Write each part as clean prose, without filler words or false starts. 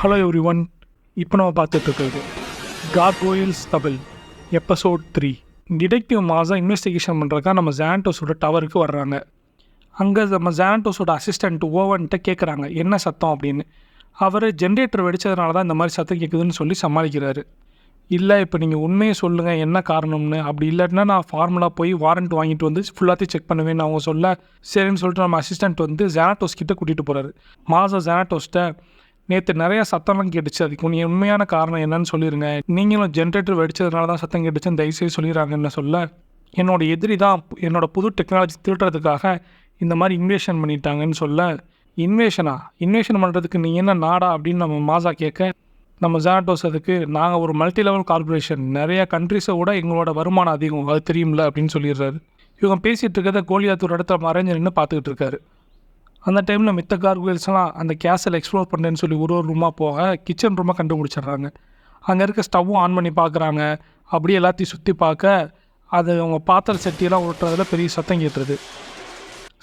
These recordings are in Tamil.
Hello every one. இப்போ நம்ம பார்த்துட்ருக்கிறது Gargoyles Tamil episode 3. Detective Maza investigation பண்ணுறக்கா நம்ம ஜான்டோஸோட டவருக்கு வர்றாங்க. அங்கே நம்ம ஜான்டோஸோட அசிஸ்டண்ட் ஓவன்கிட்ட கேட்குறாங்க என்ன சத்தம் அப்படின்னு. அவர் ஜென்ரேட்டர் வெடித்ததுனால தான் இந்த மாதிரி சத்தம் கேட்குதுன்னு சொல்லி சமாளிக்கிறாரு. இல்லை இப்போ நீங்கள் உண்மையை சொல்லுங்கள் என்ன காரணம்னு, அப்படி இல்லாட்டினா நான் ஃபார்முலா போய் வாரண்ட் வாங்கிட்டு வந்து ஃபுல்லாத்தையும் செக் பண்ணுவேன்னு அவங்க சொல்ல சரின்னு சொல்லிட்டு நம்ம அசிஸ்டண்ட் வந்து ஜானட்டோஸ் கிட்டே கூட்டிகிட்டு போகிறாரு. மாஸா ஜானட்டோஸ்கிட்ட நேற்று நிறையா சத்தம்லாம் கேட்டுச்சு, அதுக்கு உண்மையான காரணம் என்னன்னு சொல்லிடுங்க, நீங்களும் ஜென்ரேட்டர் வெடிச்சதுனால தான் சத்தம் கேட்டுச்சுன்னு தயவுசெய்து சொல்லிடுறாங்கன்னு சொல்ல, என்னோடய எதிரி தான் என்னோடய புது டெக்னாலஜி திருடுறதுக்காக இந்த மாதிரி இன்வேஷன் பண்ணிட்டாங்கன்னு சொல்ல, இன்வேஷன் பண்ணுறதுக்கு நீங்கள் என்ன நாடா அப்படின்னு நம்ம மாஸா கேட்க, நம்ம ஜானட்டோஸ் அதுக்கு நாங்கள் ஒரு மல்டி லெவல் கார்பரேஷன், நிறையா கண்ட்ரிஸை விட எங்களோட வருமானம் அதிகம், அது தெரியும்ல அப்படின்னு சொல்லிடுறாரு. இவங்க பேசிகிட்டு இருக்கிறத கோலியாத் ஒரு இடத்துல மறைஞ்சு நின்று பார்த்துக்கிட்டு இருக்காரு. அந்த டைமில் மித்த கார்குவேல்ஸ்லாம் அந்த கேஸில் எக்ஸ்ப்ளோர் பண்ணுறேன்னு சொல்லி ஒரு ரூமாக போக கிச்சன் ரூமாக கண்டுபிடிச்சிடுறாங்க. அங்கே இருக்க ஸ்டவ்வும் ஆன் பண்ணி பார்க்குறாங்க. அப்படியே எல்லாத்தையும் சுற்றி பார்க்க அது அவங்க பாத்திர சட்டியெல்லாம் ஓட்டுறதுல பெரிய சத்தம் கேட்டுருது.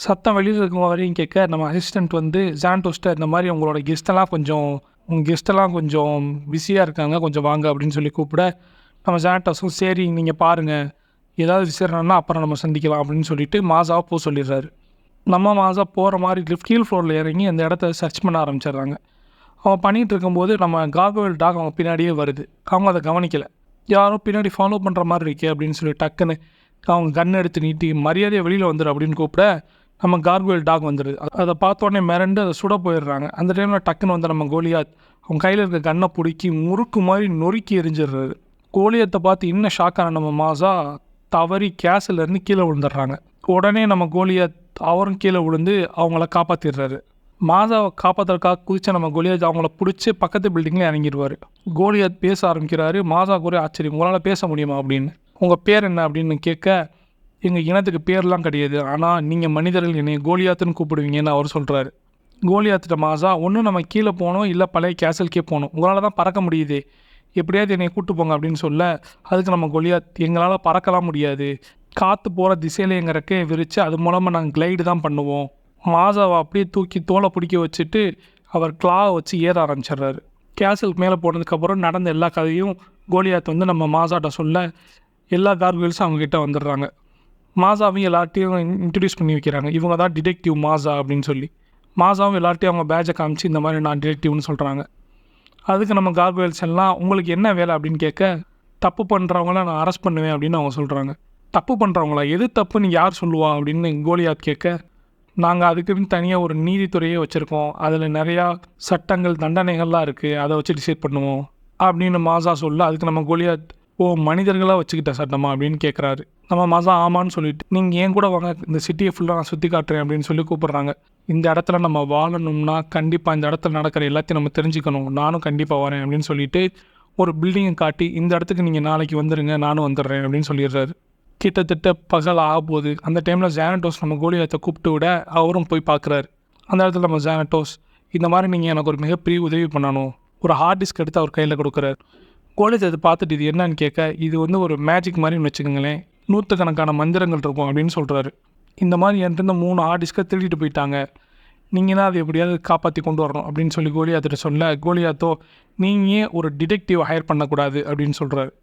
சத்தம் வெளியில் இருக்கும் வரையும் கேட்க நம்ம அசிஸ்டண்ட் வந்து ஜான்டோஸ்ட்டை இந்த மாதிரி உங்களோட கெஸ்ட்டெல்லாம் கொஞ்சம் பிஸியாக இருக்காங்க, கொஞ்சம் வாங்க அப்படின்னு சொல்லி கூப்பிட, நம்ம ஜான்டோஸும் சரி நீங்கள் பாருங்கள், ஏதாவது விசாரணைன்னா அப்புறம் நம்ம சந்திக்கலாம் அப்படின்னு சொல்லிட்டு மாஸாவை போக சொல்லிடுறாரு. நம்ம மாஸா போகிற மாதிரி கீழ் ஃப்ளோரில் இறங்கி அந்த இடத்த சர்ச் பண்ண ஆரம்பிச்சிடுறாங்க. அவங்க பண்ணிகிட்டு இருக்கும்போது நம்ம கார்கோயில் டாக் அவங்க பின்னாடியே வருது. அவங்க அதை கவனிக்கலை. யாரும் பின்னாடி ஃபாலோ பண்ணுற மாதிரி இருக்கே அப்படின்னு சொல்லி டக்குன்னு அவங்க கன் எடுத்து நீட்டி மரியாதையை வெளியில் வந்துடு அப்படின்னு கூப்பிட நம்ம கார்கோயில் டாக் வந்துடுது. அதை பார்த்தோடனே மிரண்டு அதை சுட போயிடுறாங்க. அந்த டைமில் டக்குன்னு வந்து நம்ம கோலியாத் அவங்க கையில் இருக்க கன்னை பிடிக்கி முறுக்கு மாதிரி நொறுக்கி எரிஞ்சிடுறாரு. கோலியாத்தை பார்த்து இன்னும் ஷாக்கான நம்ம மாஸா தவறி கேஸிலேருந்து கீழே விழுந்துடுறாங்க. உடனே நம்ம கோலியாத் அவரும் கீழே விழுந்து அவங்கள காப்பாற்றிடுறாரு. மாஸாவை காப்பாற்றுறதுக்காக குதிச்ச நம்ம கோலியாத் அவங்கள பிடிச்சி பக்கத்து பில்டிங்கில் இறங்கிடுவார். கோலியாத் பேச ஆரம்பிக்கிறாரு. மாஸாவுக்கு ஒரே ஆச்சரியம், உங்களால் பேச முடியுமா அப்படின்னு. உங்கள் பேர் என்ன அப்படின்னு கேட்க, எங்கள் இனத்துக்கு பேர்லாம் கிடையாது, ஆனால் நீங்கள் மனிதர்கள் என்னை கோலியாத்துன்னு கூப்பிடுவீங்கன்னு அவர் சொல்கிறாரு. கோலியாத்திட்ட மாஸா, ஒன்றும் நம்ம கீழே போகணும் இல்லை பழைய கேசலுக்கே போகணும், உங்களால் தான் பறக்க முடியுது, எப்படியாவது என்னை கூப்பிட்டு போங்க அப்படின்னு சொல்ல, அதுக்கு நம்ம கோலியாத் எங்களால் பறக்கலாம் முடியாது, காற்று போகிற திசையில் எங்கள் ரெக்கையை விரித்து அது மூலமாக நாங்கள் கிளைடு தான் பண்ணுவோம். மாஸாவை அப்படியே தூக்கி தோலை பிடிக்க வச்சுட்டு அவர் கிளாவை வச்சு ஏற ஆரம்பிச்சிடுறாரு. கேசலுக்கு மேலே போனதுக்கப்புறம் நடந்த எல்லா கதையும் கோலியாத் வந்து நம்ம மாஸாட்ட சொல்ல எல்லா கார்குவேல்ஸும் அவங்கக்கிட்ட வந்துடுறாங்க. மாஸாவையும் எல்லார்ட்டையும் இன்ட்ரடியூஸ் பண்ணி வைக்கிறாங்க. இவங்க தான் டிடெக்டிவ் மாஸா அப்படின்னு சொல்லி. மாஸாவும் எல்லார்ட்டையும் அவங்க பேட்சை காமிச்சு இந்த மாதிரி நான் டிடெக்டிவ்னு சொல்கிறாங்க. அதுக்கு நம்ம கார்குவேல்ஸ் எல்லாம் உங்களுக்கு என்ன வேலை அப்படின்னு கேட்க, தப்பு பண்ணுறவங்கள நான் அரெஸ்ட் பண்ணுவேன் அப்படின்னு அவங்க சொல்கிறாங்க. தப்பு பண்ணுறவங்களா, எது தப்புன்னு யார் சொல்லுவா அப்படின்னு கோலியாத் கேட்க, நாங்கள் அதுக்குன்னு தனியாக ஒரு நீதித்துறையே வச்சுருக்கோம், அதில் நிறையா சட்டங்கள் தண்டனைகள்லாம் இருக்குது, அதை வச்சு டிசைட் பண்ணுவோம் அப்படின்னு மாஸா சொல்ல, அதுக்கு நம்ம கோலியாத் மனிதர்களாக வச்சுக்கிட்ட சட்டமா அப்படின்னு கேட்குறாரு. நம்ம மாஸா ஆமான்னு சொல்லிட்டு, நீங்கள் ஏன் கூட வாங்க, இந்த சிட்டியை ஃபுல்லாக நான் சுற்றி காட்டுறேன் அப்படின்னு சொல்லி கூப்பிட்றாங்க. இந்த இடத்துல நம்ம வாழணும்னா கண்டிப்பாக இந்த இடத்துல நடக்கிற எல்லாத்தையும் நம்ம தெரிஞ்சுக்கணும், நானும் கண்டிப்பாக வரேன் அப்படின்னு சொல்லிட்டு ஒரு பில்டிங்கை காட்டி இந்த இடத்துக்கு நீங்கள் நாளைக்கு வந்துடுங்க, நானும் வந்துடுறேன் அப்படின்னு சொல்லிடுறாரு. கிட்டத்தட்ட பகல் ஆகப்போகுது. அந்த டைமில் ஜானட்டோஸ் நம்ம கோலியாத்தை கூப்பிட்டு விட அவரும் போய் பார்க்குறாரு. அந்த இடத்துல நம்ம ஜானட்டோஸ், இந்த மாதிரி நீங்கள் எனக்கு ஒரு மிகப்பெரிய உதவி பண்ணணும், ஒரு ஹார்ட் டிஸ்க் எடுத்து அவர் கையில் கொடுக்குறாரு. கோலியாத் அதை பார்த்துட்டு இது என்னன்னு கேட்க, இது வந்து ஒரு மேஜிக் மாதிரின்னு வச்சுக்கோங்களேன், நூற்றுக்கணக்கான மந்திரங்கள் இருக்கும் அப்படின்னு சொல்கிறாரு. இந்த மாதிரி என்கிட்ட 3 ஹார்ட் டிஸ்க்கை திருடிட்டு போயிட்டாங்க, நீங்கள் தான் அதை எப்படியாவது காப்பாற்றி கொண்டு வரணும் அப்படின்னு சொல்லி கோலியாத்திட்ட சொல்ல, கோலியாத்தோ நீங்கள் ஒரு டிடெக்டிவ் ஹையர் பண்ணக்கூடாது அப்படின்னு சொல்கிறாரு.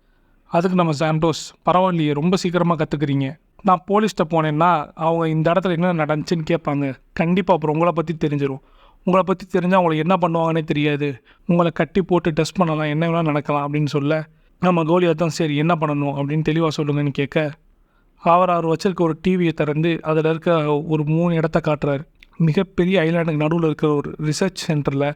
அதுக்கு நம்ம ஜான்டோஸ், பரவாயில்லையே ரொம்ப சீக்கிரமாக கற்றுக்குறீங்க, நான் போலீஸ்கிட்ட போனேன்னா அவங்க இந்த இடத்துல என்ன நடந்துச்சுன்னு கேட்பாங்க, கண்டிப்பாக அப்புறம் உங்களை பற்றி தெரிஞ்சிடும், உங்களை பற்றி தெரிஞ்சால் அவங்களை என்ன பண்ணுவாங்கன்னே தெரியாது, உங்களை கட்டி போட்டு டெஸ்ட் பண்ணலாம், என்ன வேணால் நடக்கலாம் அப்படின்னு சொல்ல, நம்ம கோலியாத்தான் சரி என்ன பண்ணணும் அப்படின்னு தெளிவாக சொல்லுங்கன்னு கேட்க, அவர் வச்சிருக்க ஒரு டிவியை திறந்து அதில் இருக்க ஒரு 3 இடத்த காட்டுறாரு. மிகப்பெரிய ஐலாண்டுக்கு நடுவில் இருக்கிற ஒரு ரிசர்ச் சென்டரில்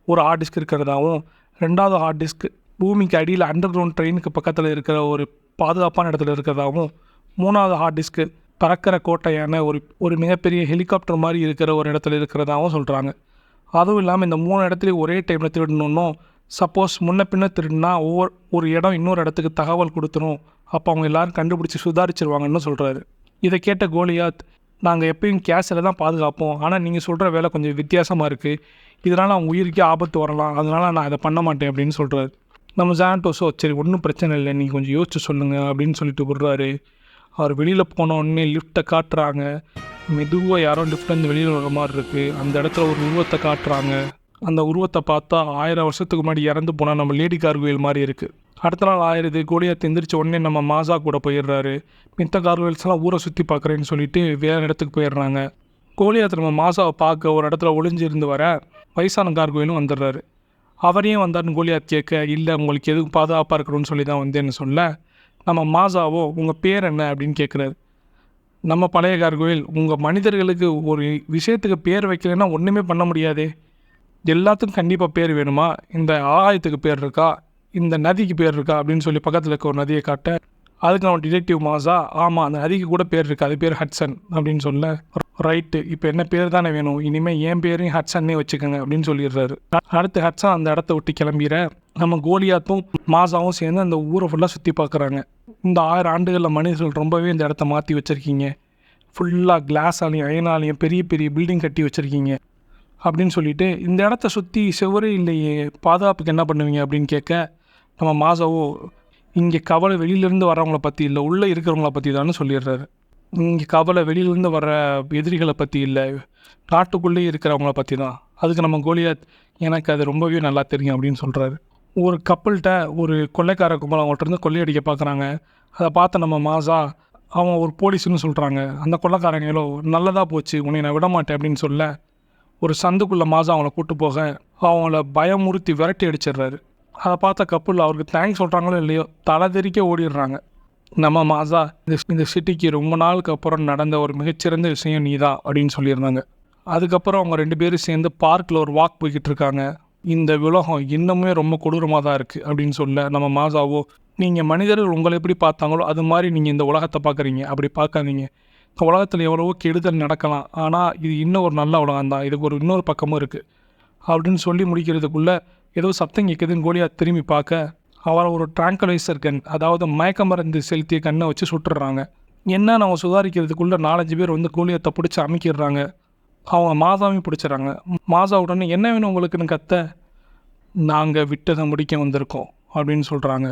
ஒரு ஹார்ட் டிஸ்க் இருக்கிறதாகவும், 2வது ஹார்ட் டிஸ்க் பூமிக்கு அடியில் அண்டர் கிரவுண்ட் ட்ரெயினுக்கு பக்கத்தில் இருக்கிற ஒரு பாதுகாப்பான இடத்துல இருக்கிறதாகவும், 3வது ஹார்ட் டிஸ்க்கு பறக்கிற கோட்டையான ஒரு மிகப்பெரிய ஹெலிகாப்டர் மாதிரி இருக்கிற ஒரு இடத்துல இருக்கிறதாகவும் சொல்கிறாங்க. அதுவும் இல்லாமல் இந்த 3 இடத்துலையும் ஒரே டைமில் திருடணுன்னும், சப்போஸ் முன்ன பின்ன திருடினா ஒரு இடம் இன்னொரு இடத்துக்கு தகவல் கொடுத்துரும், அப்போ அவங்க எல்லோரும் கண்டுபிடிச்சி சுதாரிச்சிருவாங்கன்னு சொல்கிறாரு. இதை கேட்ட கோலியாத், நாங்கள் எப்பயும் கேஸில் தான் பாதுகாப்போம், ஆனால் நீங்கள் சொல்கிற வேலை கொஞ்சம் வித்தியாசமாக இருக்குது, இதனால் அவங்க உயிருக்கே ஆபத்து வரலாம், அதனால் நான் அதை பண்ண மாட்டேன் அப்படின்னு சொல்கிறாரு. நம்ம ஜான்டோஸோ சரி ஒன்றும் பிரச்சனை இல்லை, நீங்கள் கொஞ்சம் யோசிச்சு சொல்லுங்கள் அப்படின்னு சொல்லிட்டு விடுறாரு. அவர் வெளியில் போனோடனே லிஃப்ட்டை காட்டுறாங்க. மெதுவாக யாரோ லிஃப்ட்லேருந்து வெளியில் வர மாதிரி இருக்குது. அந்த இடத்துல ஒரு உருவத்தை காட்டுறாங்க. அந்த உருவத்தை பார்த்தா 1000 வருஷத்துக்கு முன்னாடி இறந்து போனால் நம்ம லேடி கார்குவேல் மாதிரி இருக்குது. அடுத்த நாள் ஆயிடுது, கோலியாத் எந்திரிச்ச உடனே நம்ம மாசா கூட போயிடுறாரு. மித்த கார்குவேல்ஸ்லாம் ஊரை சுற்றி பார்க்குறேன்னு சொல்லிட்டு வேறு இடத்துக்கு போயிடுறாங்க. கோலியாத் நம்ம மாசாவை பார்க்க ஒரு இடத்துல ஒளிஞ்சிருந்து வர வயசான கார்குவேலும் வந்துடுறாரு. அவரையும் வந்தாருன்னு கோலியாத் கேட்க, இல்லை உங்களுக்கு எதுவும் பாதுகாப்பாக இருக்கணும்னு சொல்லி தான் வந்தேன்னு சொல்ல, நம்ம மாசாவோ உங்கள் பேர் என்ன அப்படின்னு கேட்குறாரு. நம்ம பழைய கார்குவேல், உங்கள் மனிதர்களுக்கு ஒரு விஷயத்துக்கு பேர் வைக்கலைன்னா ஒன்றுமே பண்ண முடியாதே, எல்லாத்துக்கும் கண்டிப்பாக பேர் வேணுமா, இந்த ஆகாயத்துக்கு பேர் இருக்கா, இந்த நதிக்கு பேர் இருக்கா அப்படின்னு சொல்லி பக்கத்தில் இருக்க ஒரு நதியை காட்ட, அதுக்கு நம்ம டிடெக்டிவ் மாசா, ஆமாம் அந்த நதிக்கு கூட பேர் இருக்குது, அது பேர் ஹட்சன் அப்படின்னு சொல்ல, ரைட்டு இப்போ என்ன பேர் தானே வேணும், இனிமேல் என் பேரையும் ஹட்சன்னே வச்சுக்கோங்க அப்படின்னு சொல்லிடுறாரு. அடுத்து ஹட்சன் அந்த இடத்த விட்டு கிளம்பிற நம்ம கோலியாத்தும் மாசாவும் சேர்ந்து அந்த ஊரை ஃபுல்லாக சுற்றி பார்க்குறாங்க. இந்த 1000 ஆண்டுகளில் மனிதர்கள் ரொம்பவே இந்த இடத்த மாற்றி வச்சுருக்கீங்க, ஃபுல்லாக கிளாஸாலையும் அயனாலையும் பெரிய பெரிய பில்டிங் கட்டி வச்சுருக்கீங்க அப்படின்னு சொல்லிட்டு, இந்த இடத்த சுற்றி செவரே இல்லையே, பாதுகாப்புக்கு என்ன பண்ணுவீங்க அப்படின்னு கேட்க, நம்ம மாசாவோ இங்கே கவலை வெளியிலேருந்து வரவங்கள பற்றி இல்லை, உள்ளே இருக்கிறவங்கள பற்றி தான்னு சொல்லிடுறாரு. இங்கே கவலை வெளியிலேருந்து வர எதிரிகளை பற்றி இல்லை, நாட்டுக்குள்ளேயே இருக்கிறவங்கள பற்றி தான். அதுக்கு நம்ம கோலியாத், எனக்கு அது ரொம்பவே நல்லா தெரியும் அப்படின்னு சொல்கிறாரு. ஒரு கப்பல்கிட்ட ஒரு கொள்ளைக்கார கும்பல் அவங்கள்ட்ட கொள்ளையடிக்க பார்க்குறாங்க. அதை பார்த்த நம்ம மாசா, அவன் ஒரு போலீஸ்னு சொல்கிறாங்க. அந்த கொள்ளைக்காரங்களோ, நல்லதாக போச்சு உன்னை நான் விட மாட்டேன் அப்படின்னு சொல்ல, ஒரு சந்துக்குள்ளே மாசா அவங்கள கூப்பிட்டு போக அவங்கள பயமுறுத்தி விரட்டி அடிச்சிடுறாரு. அதை பார்த்த கப்பல் அவருக்கு தேங்க்ஸ் சொல்கிறாங்களோ இல்லையோ தலை தெறிக்க ஓடிடுறாங்க. நம்ம மாசா, இந்த சிட்டிக்கு ரொம்ப நாளுக்கு அப்புறம் நடந்த ஒரு மிகச்சிறந்த விஷயம் நீதான் அப்படின்னு சொல்லியிருந்தாங்க. அதுக்கப்புறம் அவங்க 2 பேரும் சேர்ந்து பார்க்கில் ஒரு வாக் போய்கிட்டு இருக்காங்க. இந்த உலகம் இன்னமுமே ரொம்ப கொடூரமாக தான் இருக்குது அப்படின்னு சொல்ல, நம்ம மாசாவோ, நீங்கள் மனிதர்கள் உங்களை எப்படி பார்த்தாங்களோ அது மாதிரி நீங்கள் இந்த உலகத்தை பார்க்குறீங்க, அப்படி பார்க்காதீங்க. இந்த உலகத்தில் எவ்வளவோ கெடுதல் நடக்கலாம், ஆனால் இது இன்னும் ஒரு நல்ல உலகம் தான், இதுக்கு ஒரு இன்னொரு பக்கமும் இருக்குது அப்படின்னு சொல்லி முடிக்கிறதுக்குள்ளே ஏதோ சத்தம் கேட்குதுன்னு கோலியாத் திரும்பி பார்க்க, அவரை ஒரு ட்ராங்கலைசர் கன், அதாவது மயக்க மருந்து செலுத்திய கண்ணை வச்சு சுட்டுடுறாங்க. என்ன நம்ம சுதாரிக்கிறதுக்குள்ளே 4-5 பேர் வந்து கோலியாத்தை பிடிச்சி அமைக்கிடுறாங்க. அவங்க மாசாவையும் பிடிச்சிடறாங்க. மாசா உடனே என்ன வேணும் உங்களுக்குன்னு கத்த, நாங்கள் விட்டதை முடிக்க வந்திருக்கோம் அப்படின்னு சொல்கிறாங்க.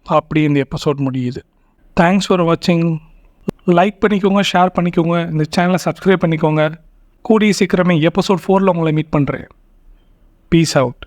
அப்படி இந்த எபிசோட் முடியுது. தேங்க்ஸ் ஃபார் வாட்சிங். லைக் பண்ணிக்கோங்க, ஷேர் பண்ணிக்கோங்க, இந்த சேனலை சப்ஸ்கிரைப் பண்ணிக்கோங்க. கூடிய சீக்கிரமே எபிசோட் 4 உங்களை மீட் பண்ணுறேன். Peace out.